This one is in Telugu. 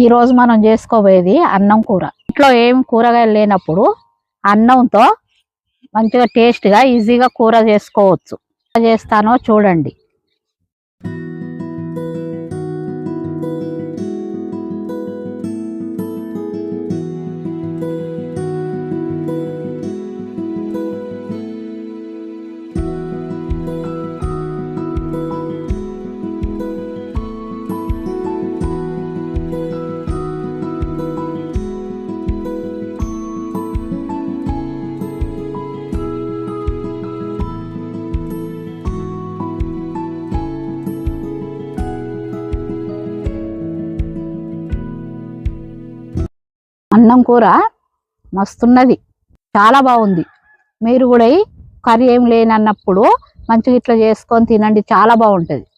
ఈరోజు మనం చేసుకోబోయేది అన్నం కూర. ఇంట్లో ఏం కూరగాయలు లేనప్పుడు అన్నంతో మంచిగా టేస్ట్గా ఈజీగా కూర చేసుకోవచ్చు. చేస్తానో చూడండి. అన్నం కూర మస్తున్నది, చాలా బాగుంది. మీరు కూడా కర్రీ ఏం లేనన్నప్పుడు మంచిగా ఇట్లా చేసుకొని తినండి, చాలా బాగుంటుంది.